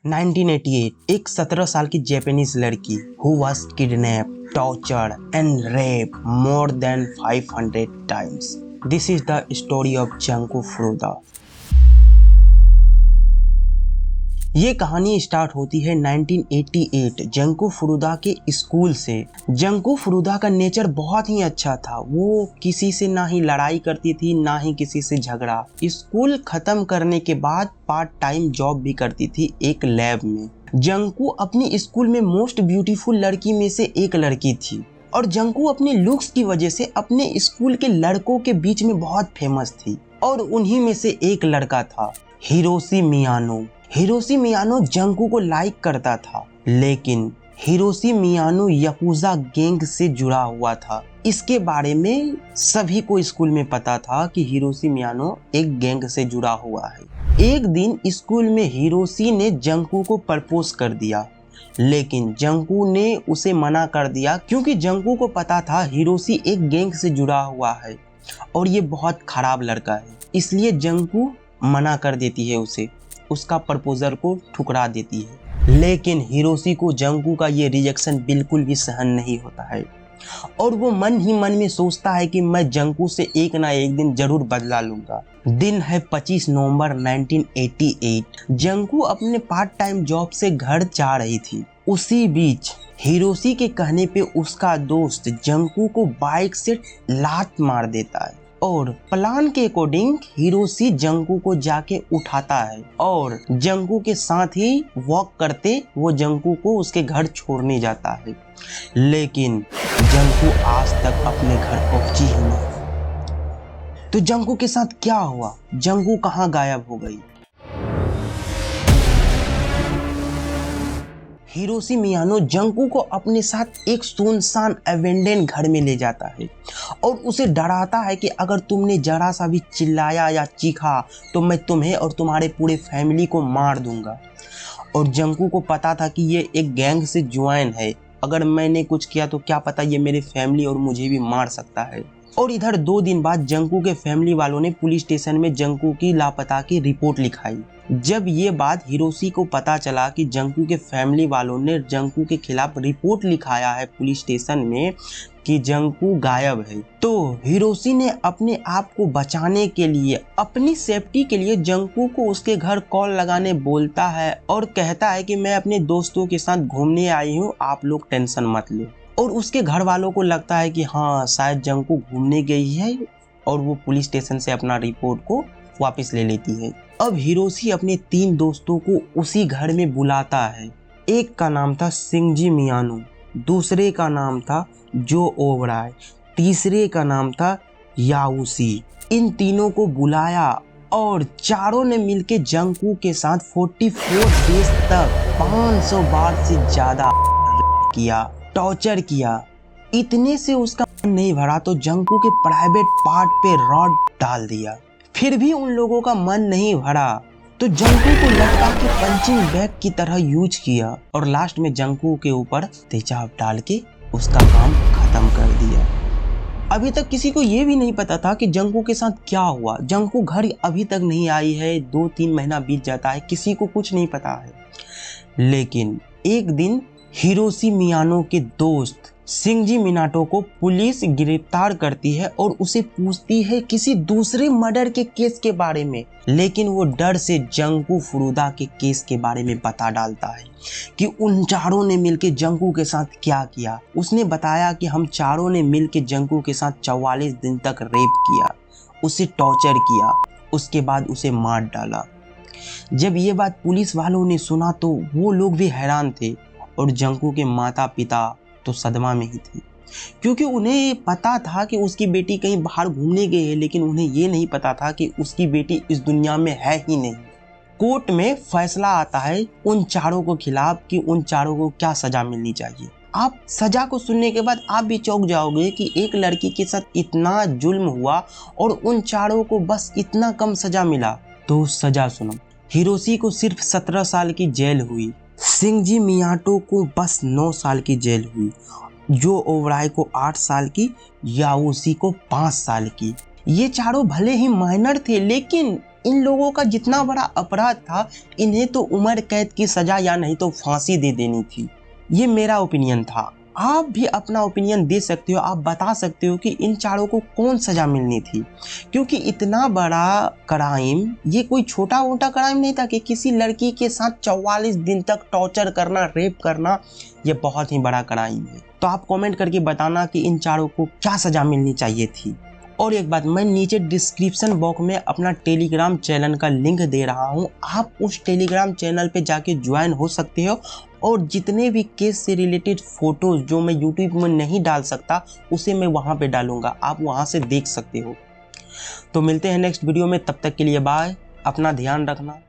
1988 एक 17 साल की जापानीज लड़की who was kidnap, tortured and rape more than 500 times. This is the story of Junko Furuta. ये कहानी स्टार्ट होती है 1988 जंको फुरुदा के स्कूल से। जंको फुरुदा का नेचर बहुत ही अच्छा था। वो किसी से ना ही लड़ाई करती थी ना ही किसी से झगड़ा। स्कूल खत्म करने के बाद पार्ट टाइम जॉब भी करती थी एक लैब में। जंको अपनी स्कूल में मोस्ट ब्यूटीफुल लड़की में से एक लड़की थी और जंको अपने लुक्स की वजह से अपने स्कूल के लड़कों के बीच में बहुत फेमस थी। और उन्हीं में से एक लड़का था हिरोशी मियानो। हिरोशी मियानो जंको को लाइक करता था, लेकिन हिरोशी मियानो याकुजा गैंग से जुड़ा हुआ था। इसके बारे में सभी को स्कूल में पता था कि हिरोशी मियानो एक गैंग से जुड़ा हुआ है। एक दिन स्कूल में हिरोशी ने जंको को प्रपोज कर दिया, लेकिन जंको ने उसे मना कर दिया क्योंकि जंको को पता था हिरोशी एक गैंग से जुड़ा हुआ है और ये बहुत खराब लड़का है। इसलिए जंको मना कर देती है उसे, उसका प्रपोजल को ठुकरा देती है। लेकिन हिरोशी को जंको का ये रिजेक्शन बिल्कुल भी सहन नहीं होता है और वो मन ही मन में सोचता है कि मैं जंको से एक ना एक दिन जरूर बदला लूंगा। दिन है 25 नवंबर 1988। जंको अपने पार्ट टाइम जॉब से घर जा रही थी। उसी बीच हिरोशी के कहने पे उसका दोस्त जंको को बाइक से लात मार देता है और प्लान के अकॉर्डिंग हिरोशी जंको को जाके उठाता है और जंको के साथ ही वॉक करते वो जंको को उसके घर छोड़ने जाता है। लेकिन जंको आज तक अपने घर पहुंची ही नहीं। तो जंको के साथ क्या हुआ? जंको कहाँ गायब हो गई? हिरोशी मियानो जंको को अपने साथ एक सुनसान एवेंडेन घर में ले जाता है और उसे डराता है कि अगर तुमने जरा सा भी चिल्लाया या चीखा तो मैं तुम्हें और तुम्हारे पूरे फैमिली को मार दूंगा। और जंको को पता था कि ये एक गैंग से ज्वाइन है, अगर मैंने कुछ किया तो क्या पता ये मेरे फैमिली और मुझे भी मार सकता है। और इधर 2 दिन बाद जंको के फैमिली वालों ने पुलिस स्टेशन में जंको की लापता की रिपोर्ट लिखाई। जब ये बात हिरोशी को पता चला कि जंको के फैमिली वालों ने जंको के खिलाफ रिपोर्ट लिखाया है पुलिस स्टेशन में कि जंको गायब है, तो हिरोशी ने अपने आप को बचाने के लिए, अपनी सेफ्टी के लिए जंको को उसके घर कॉल लगाने बोलता है और कहता है कि मैं अपने दोस्तों के साथ घूमने आई हूँ, आप लोग टेंशन मत लो। और उसके घर वालों को लगता है कि हाँ शायद जंको घूमने गई है और वो पुलिस स्टेशन से अपना रिपोर्ट को वापस ले लेती है। अब हिरोशी अपने 3 दोस्तों को उसी घर में बुलाता है। एक का नाम था शिंजी मियानो, दूसरे का नाम था जो ओबराय, तीसरे का नाम था याओशी। इन तीनों को बुलाया और चारों ने मिलके जंको के साथ 44 डेज तक 500 बार से ज्यादा किया, टॉर्चर किया। इतने से उसका मन नहीं भरा तो जंको के प्राइवेट पार्ट पे रॉड डाल दिया। फिर भी उन लोगों का मन नहीं भरा तो जंको को लटका के पंचिंग बैग की तरह यूज किया और लास्ट में जंको के ऊपर तेजाब डाल के उसका काम खत्म कर दिया। अभी तक किसी को ये भी नहीं पता था कि जंको के साथ क्या हुआ। जंको घर अभी तक नहीं आई है, 2-3 महीना बीत जाता है, किसी को कुछ नहीं पता है। लेकिन एक दिन हिरोशी मियानो के दोस्त शिंजी मिनाटो को पुलिस गिरफ्तार करती है और उसे पूछती है किसी दूसरे मर्डर के केस के बारे में, लेकिन वो डर से जंको फुरुदा के केस के बारे में बता डालता है कि उन चारों ने मिलकर जंको के साथ क्या किया। उसने बताया कि हम चारों ने मिलकर जंको के साथ 44 दिन तक रेप किया, उसे टॉर्चर किया, उसके बाद उसे मार डाला। जब ये बात पुलिस वालों ने सुना तो वो लोग भी हैरान थे और जंको के माता पिता तो सदमा में ही थे, क्योंकि उन्हें पता था कि उसकी बेटी कहीं बाहर घूमने गई है, लेकिन उन्हें ये नहीं पता था कि उसकी बेटी इस दुनिया में है ही नहीं। कोर्ट में फैसला आता है उन चारों को खिलाफ कि उन चारों को क्या सजा मिलनी चाहिए। आप सजा को सुनने के बाद आप भी चौंक जाओगे कि एक लड़की के साथ इतना जुल्म हुआ और उन चारों को बस इतना कम सजा मिला। तो सजा सुनो। हिरोशी को सिर्फ 17 साल की जेल हुई, शिंजी मियाटो को बस 9 साल की जेल हुई, जो ओबराय को 8 साल की, याओशी को 5 साल की। ये चारों भले ही माइनर थे, लेकिन इन लोगों का जितना बड़ा अपराध था, इन्हें तो उम्र कैद की सजा या नहीं तो फांसी दे देनी थी। ये मेरा ओपिनियन था। आप भी अपना ओपिनियन दे सकते हो, आप बता सकते हो कि इन चारों को कौन सजा मिलनी थी, क्योंकि इतना बड़ा क्राइम ये कोई छोटा मोटा क्राइम नहीं था कि किसी लड़की के साथ 44 दिन तक टॉर्चर करना, रेप करना, ये बहुत ही बड़ा क्राइम है। तो आप कमेंट करके बताना कि इन चारों को क्या सजा मिलनी चाहिए थी। और एक बात, मैं नीचे डिस्क्रिप्शन बॉक्स में अपना टेलीग्राम चैनल का लिंक दे रहा हूँ, आप उस टेलीग्राम चैनल पे जाके ज्वाइन हो सकते हो और जितने भी केस से रिलेटेड फोटोज जो मैं यूट्यूब में नहीं डाल सकता उसे मैं वहाँ पे डालूंगा, आप वहाँ से देख सकते हो। तो मिलते हैं नेक्स्ट वीडियो में, तब तक के लिए बाय, अपना ध्यान रखना।